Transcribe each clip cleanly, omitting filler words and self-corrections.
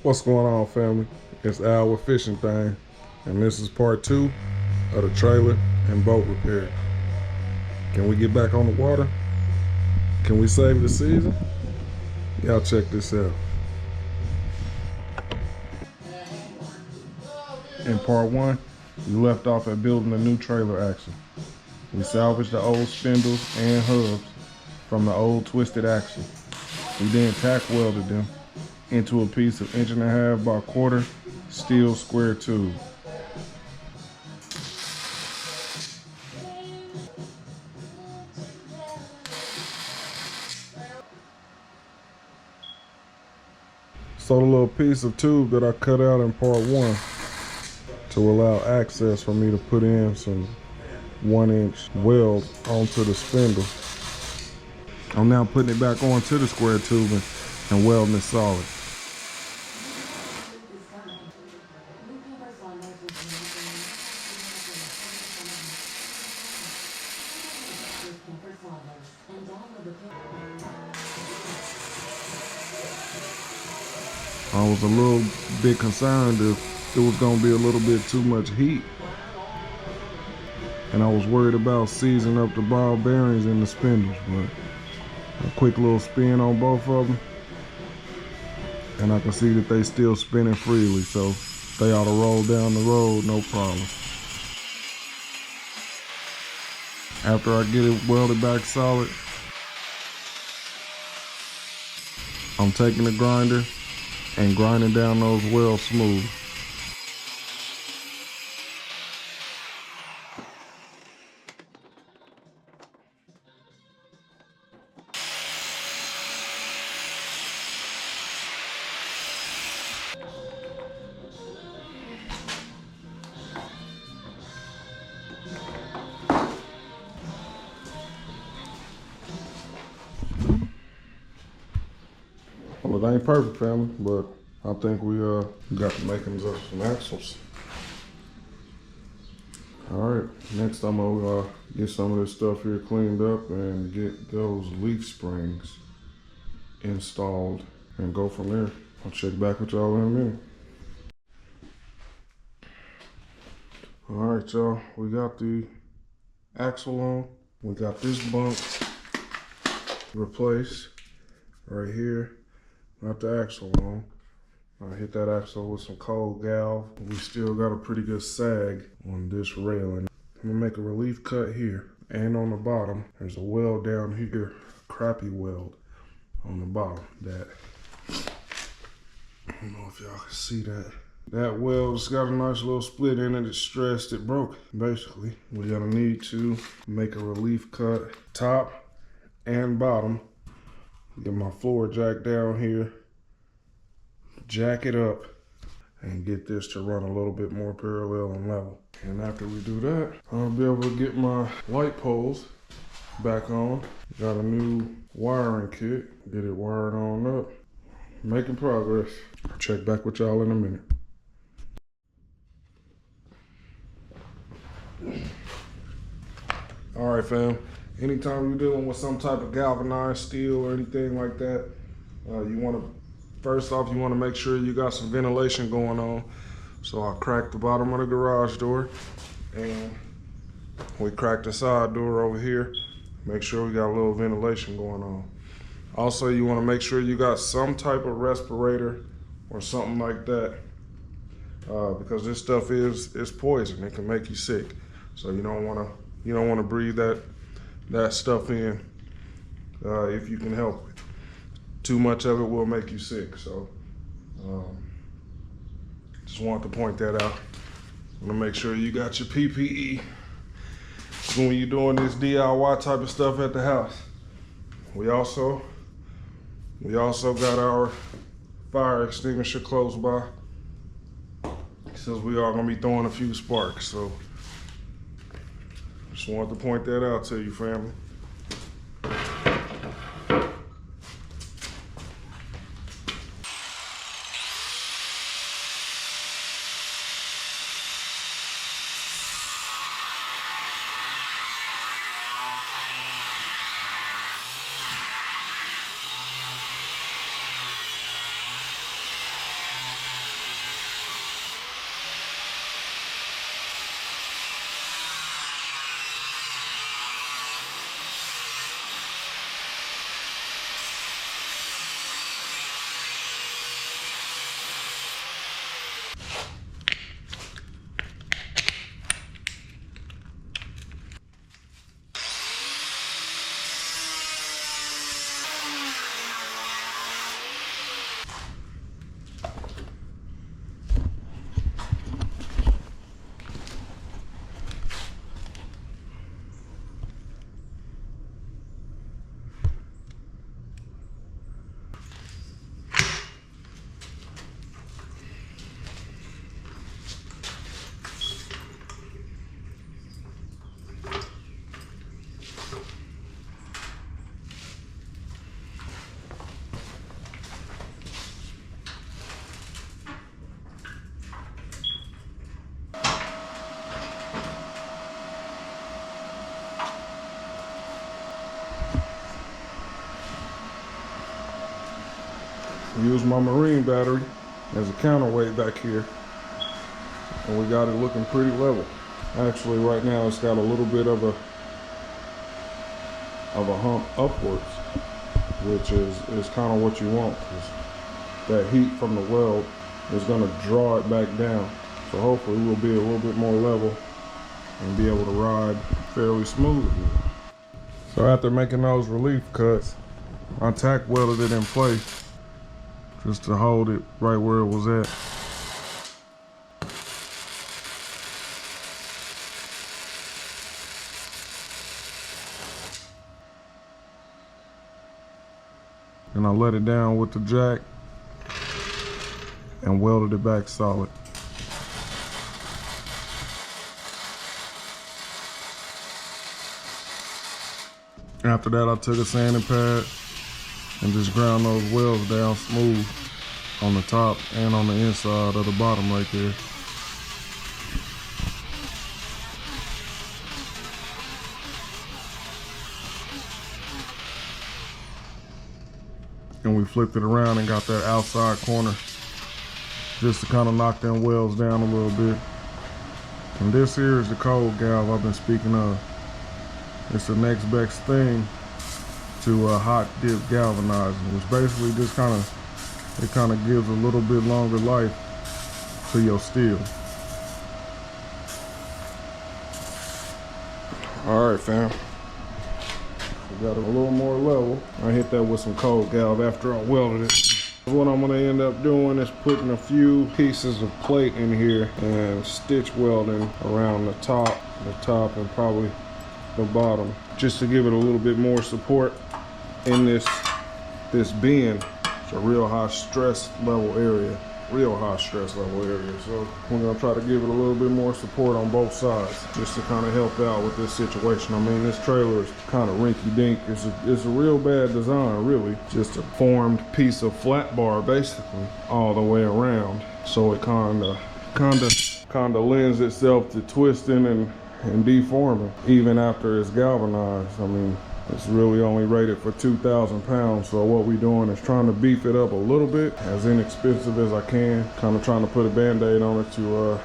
What's going on, family? It's Al with Fishing Thing, and this is part 2 of the trailer and boat repair. Can we get back on the water? Can we save the season? Y'all check this out. In part 1, we left off at building a new trailer axle. We salvaged the old spindles and hubs from the old twisted axle. We then tack welded them into a piece of 1.5 by 1/4 steel square tube. So the little piece of tube that I cut out in part 1 to allow access for me to put in some 1-inch weld onto the spindle. I'm now putting it back onto the square tubing and welding it solid. I was a little bit concerned if it was going to be a little bit too much heat, and I was worried about seizing up the ball bearings in the spindles, but a quick little spin on both of them and I can see that they still spinning freely, so they ought to roll down the road no problem. After I get it welded back solid, I'm taking the grinder and grinding down those welds smooth. Well, it ain't perfect, family, but I think we got the makings of some axles. All right, next I'm gonna get some of this stuff here cleaned up and get those leaf springs installed and go from there. I'll check back with y'all in a minute. All right, y'all, we got the axle on. We got this bump replaced right here. Got the axle on. I hit that axle with some cold galv. We still got a pretty good sag on this railing. I'm gonna make a relief cut here, and on the bottom there's a weld down here, crappy weld on the bottom that, I don't know if y'all can see that. That weld's got a nice little split in it. It's stressed, it broke. Basically, we're gonna need to make a relief cut top and bottom. Get my floor jack down here, jack it up, and get this to run a little bit more parallel and level. And after we do that, I'll be able to get my light poles back on. Got a new wiring kit, get it wired on up. Making progress. I'll check back with y'all in a minute. All right, fam. Anytime you're dealing with some type of galvanized steel or anything like that, you want to, first off, you want to make sure you got some ventilation going on. So I cracked the bottom of the garage door, and we cracked the side door over here. Make sure we got a little ventilation going on. Also, you want to make sure you got some type of respirator or something like that, because this stuff is poison. It can make you sick. So you don't want to breathe that stuff in if you can help it. Too much of it will make you sick. So just wanted to point that out. Want to make sure you got your PPE when you're doing this DIY type of stuff at the house. We also got our fire extinguisher close by, since we are gonna be throwing a few sparks. So just wanted to point that out to you, family. Use my marine battery as a counterweight back here, and we got it looking pretty level. Actually, right now it's got a little bit of a hump upwards, which is kind of what you want, because that heat from the weld is going to draw it back down. So hopefully we'll be a little bit more level and be able to ride fairly smoothly. So after making those relief cuts, I tack welded it in place just to hold it right where it was at. And I let it down with the jack and welded it back solid. After that, I took a sanding pad and just ground those welds down smooth on the top and on the inside of the bottom right there. And we flipped it around and got that outside corner just to kind of knock them welds down a little bit. And this here is the cold galv I've been speaking of. It's the next best thing to hot dip galvanizing, which basically just kind of gives a little bit longer life to your steel. All right, fam. We got it a little more level. I hit that with some cold galv after I welded it. What I'm gonna end up doing is putting a few pieces of plate in here and stitch welding around the top and probably the bottom, just to give it a little bit more support in this bend. It's a real high stress level area. So we're gonna try to give it a little bit more support on both sides, just to kind of help out with this situation. I mean, this trailer is kind of rinky-dink. It's a real bad design, really. Just a formed piece of flat bar, basically, all the way around. So it kind of lends itself to twisting and deforming, even after it's galvanized. I mean, it's really only rated for 2,000 pounds. So what we're doing is trying to beef it up a little bit, as inexpensive as I can. Kind of trying to put a Band-Aid on it to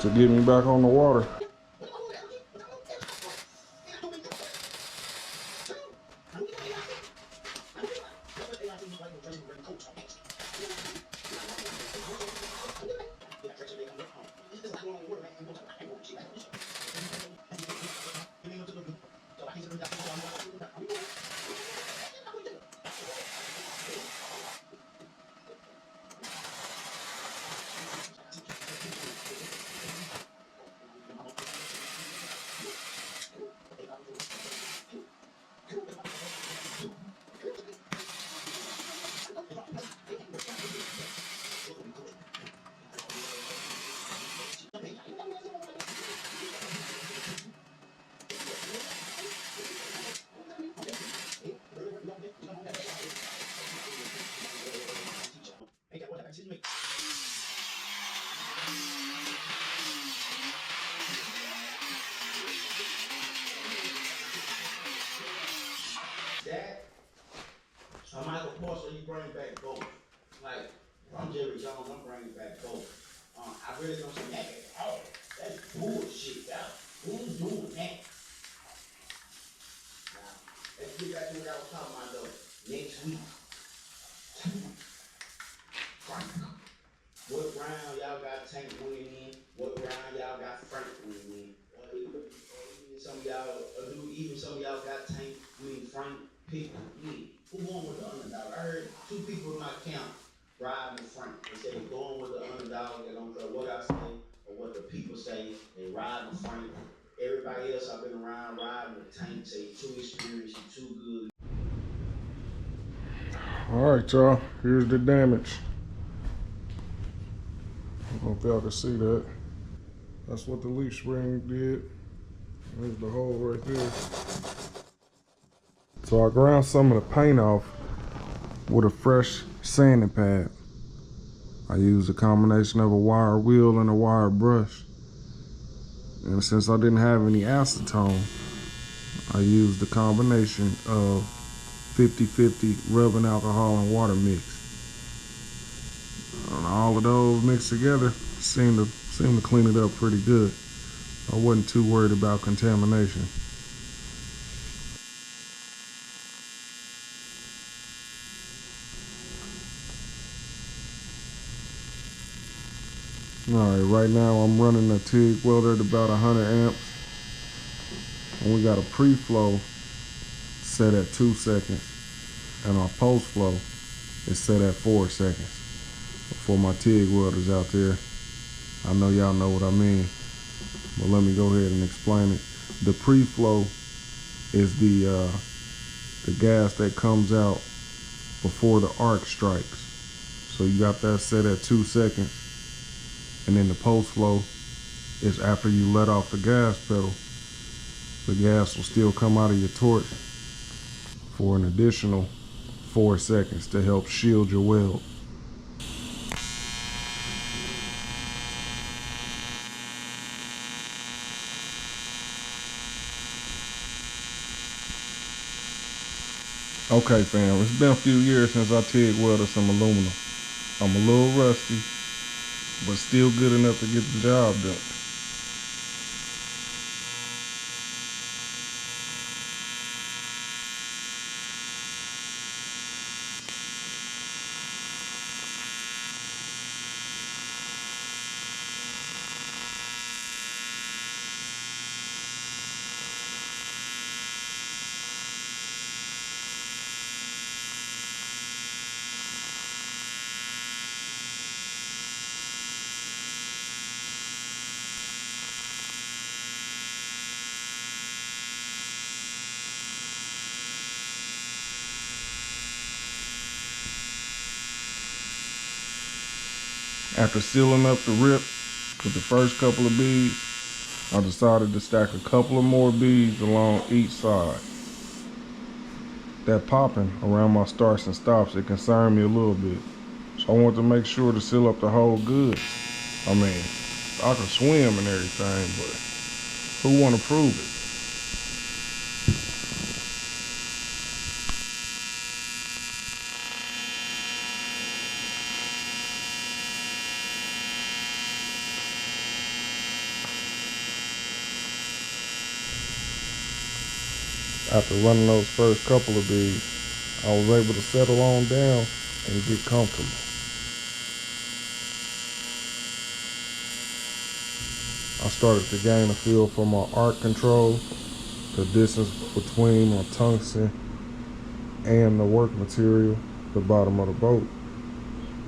get me back on the water. That, so Michael Porter, you bring back both. Like, I'm Jerry Jones, I'm bringing back both. I really don't see that. Oh, that's bullshit, y'all. Who's doing that? Now, let's get back to what I was talking about though. Next week. What round y'all got Tank winning in? What round y'all got Frank winning in? Some of y'all got Tank winning Frank. People, who won with the underdog? I heard 2 people in my camp riding with Frank. They say they're going with the underdog. They don't care what I say or what the people say. They ride with Frank. Everybody else I've been around riding with Tank say too experienced, you too good. All right, y'all. Here's the damage. I don't know if y'all can see that. That's what the leaf spring did. There's the hole right there. So I ground some of the paint off with a fresh sanding pad. I used a combination of a wire wheel and a wire brush. And since I didn't have any acetone, I used a combination of 50-50 rubbing alcohol and water mix. all of those mixed together seem to clean it up pretty good. I wasn't too worried about contamination. Alright, right now I'm running a TIG welder at about 100 amps. And we got a pre-flow set at 2 seconds. And our post-flow is set at 4 seconds. For my TIG welders out there, I know y'all know what I mean, but let me go ahead and explain it. The pre-flow is the gas that comes out before the arc strikes. So you got that set at 2 seconds. And then the post-flow is after you let off the gas pedal. The gas will still come out of your torch for an additional 4 seconds to help shield your weld. Okay fam, it's been a few years since I TIG welded some aluminum. I'm a little rusty, but still good enough to get the job done. After sealing up the rip with the first couple of beads, I decided to stack a couple of more beads along each side. That popping around my starts and stops, it concerned me a little bit. So I wanted to make sure to seal up the hole good. I mean, I can swim and everything, but who want to prove it? After running those first couple of beads, I was able to settle on down and get comfortable. I started to gain a feel for my arc control, the distance between my tungsten and the work material, the bottom of the boat.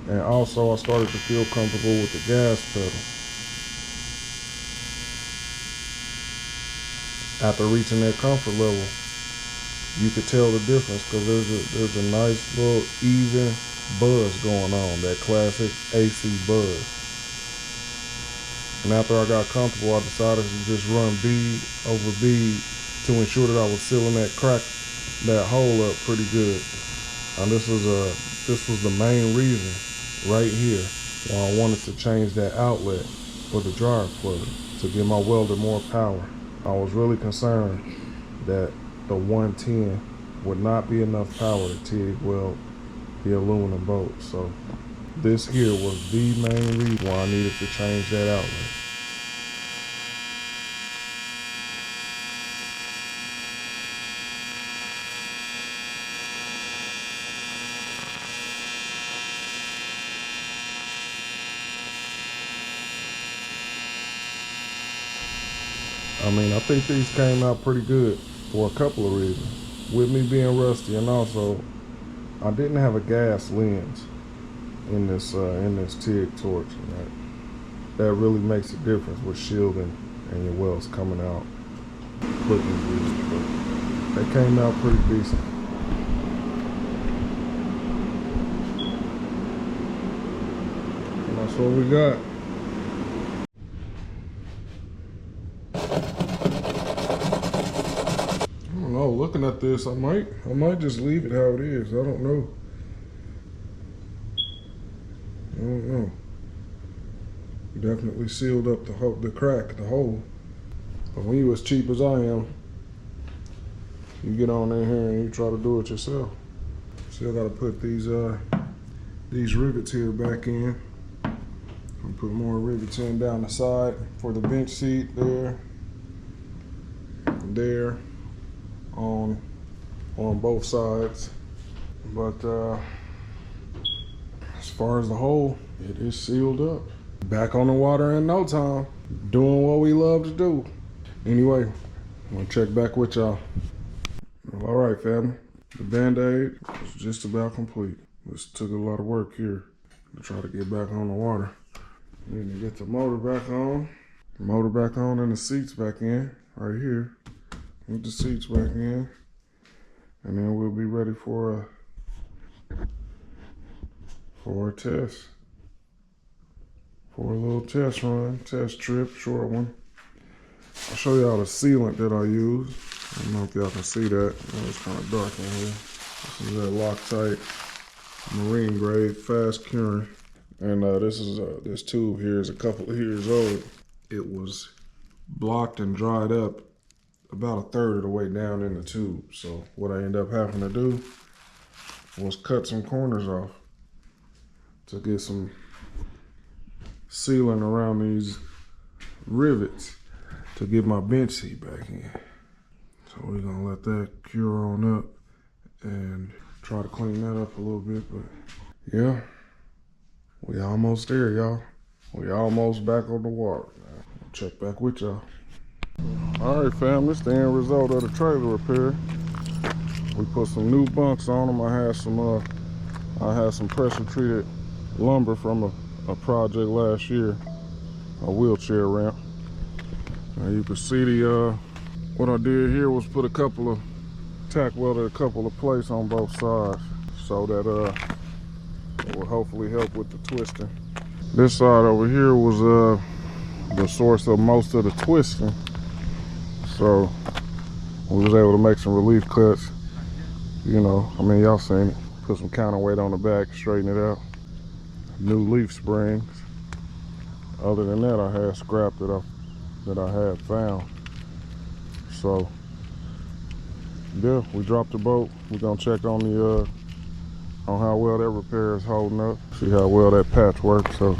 And also I started to feel comfortable with the gas pedal. After reaching that comfort level, you could tell the difference because there's a nice little even buzz going on, that classic AC buzz. And after I got comfortable, I decided to just run bead over bead to ensure that I was sealing that hole up pretty good. And this was the main reason right here why I wanted to change that outlet for the dryer plug to give my welder more power. I was really concerned that the 110 would not be enough power to TIG weld the aluminum bolt. So this here was the main reason why I needed to change that outlet. I mean, I think these came out pretty good for a couple of reasons. With me being rusty, and also I didn't have a gas lens in this TIG torch. That really makes a difference with shielding and your welds coming out looking good. But they came out pretty decent. And that's what we got. Oh, looking at this, I might just leave it how it is. I don't know. Definitely sealed up the hole. But when you as cheap as I am, you get on in here and you try to do it yourself. Still got to put these rivets here back in. I'll put more riveting down the side for the bench seat there, there, on both sides. But as far as the hole, it is sealed up. Back on the water in no time, doing what we love to do. Anyway, I'm gonna check back with y'all. All right, family. The Band-Aid is just about complete. This took a lot of work here to try to get back on the water. Then to get the motor back on. The motor back on and the seats back in, right here. With the seats back in. And then we'll be ready for a test. For a little test run, test trip, short one. I'll show y'all the sealant that I use. I don't know if y'all can see that. It's kind of dark in here. This is that Loctite marine grade fast curing. And this tube here is a couple of years old. It was blocked and dried up about a third of the way down in the tube. So what I ended up having to do was cut some corners off to get some sealing around these rivets to get my bench seat back in. So we're gonna let that cure on up and try to clean that up a little bit. But yeah, we almost there, y'all. We almost back on the water. I'll check back with y'all. All right, fam, this is the end result of the trailer repair. We put some new bunks on them. I had some pressure treated lumber from a project last year, a wheelchair ramp. Now you can see what I did here was put tack welded a couple of plates on both sides so that it will hopefully help with the twisting. This side over here was the source of most of the twisting. So we was able to make some relief cuts. You know, I mean, y'all seen it. Put some counterweight on the back, straighten it out. New leaf springs. Other than that, I had scrap that I had found. So yeah, we dropped the boat. We're gonna check on on how well that repair is holding up. See how well that patch works. So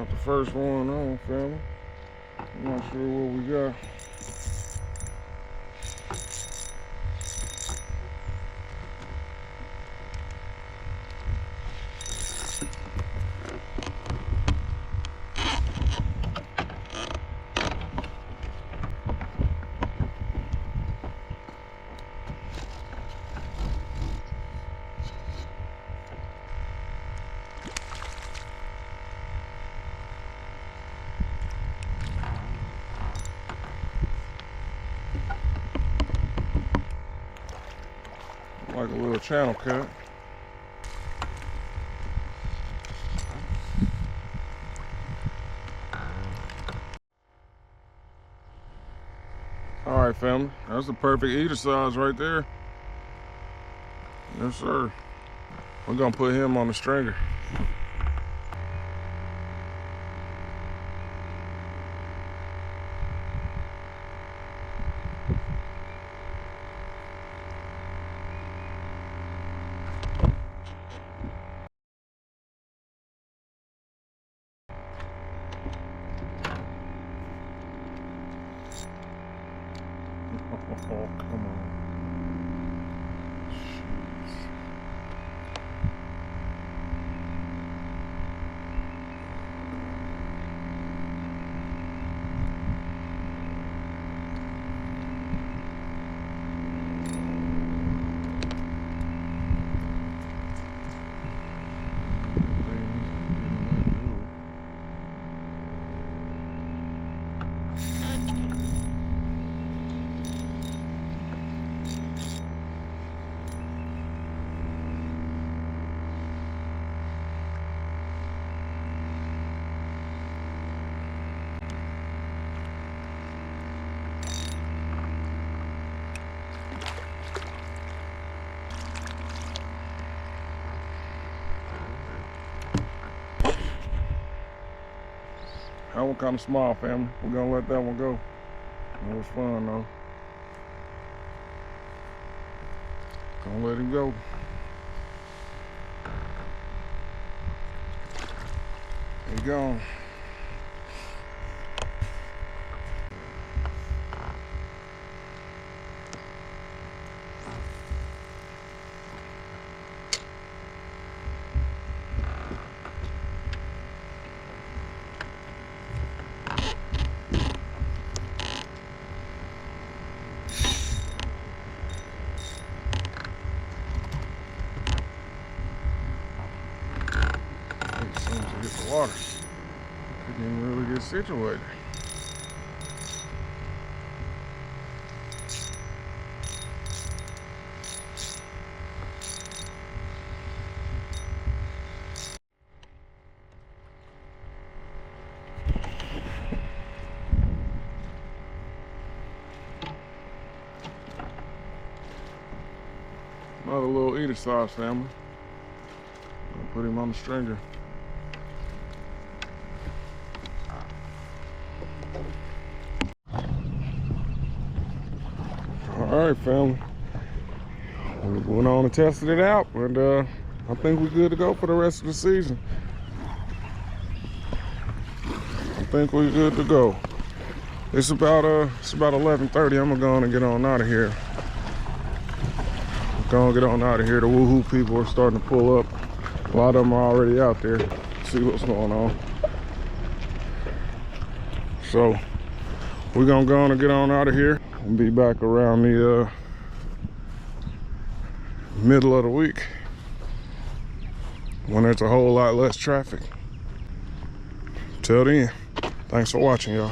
got the first one on, family. I'm not sure what we got. Like a little channel cut. All right, family. That's the perfect eater size right there. Yes, sir. We're gonna put him on the stringer. Oh, come on. Jeez. That one kind of small, family. We're gonna let that one go. It was fun though. Gonna let him go. He gone. As soon as I hit the water, couldn't even really get situated. Another little eater size, family. Gonna put him on the stringer. All right, family. We went on and tested it out, and I think we're good to go for the rest of the season. I think we're good to go. It's about 11:30. I'm gonna go on and get on out of here. Gonna get on out of here. The woohoo people are starting to pull up. A lot of them are already out there. See what's going on. So we're gonna go on and get on out of here and be back around the middle of the week when there's a whole lot less traffic. Till then, thanks for watching, y'all.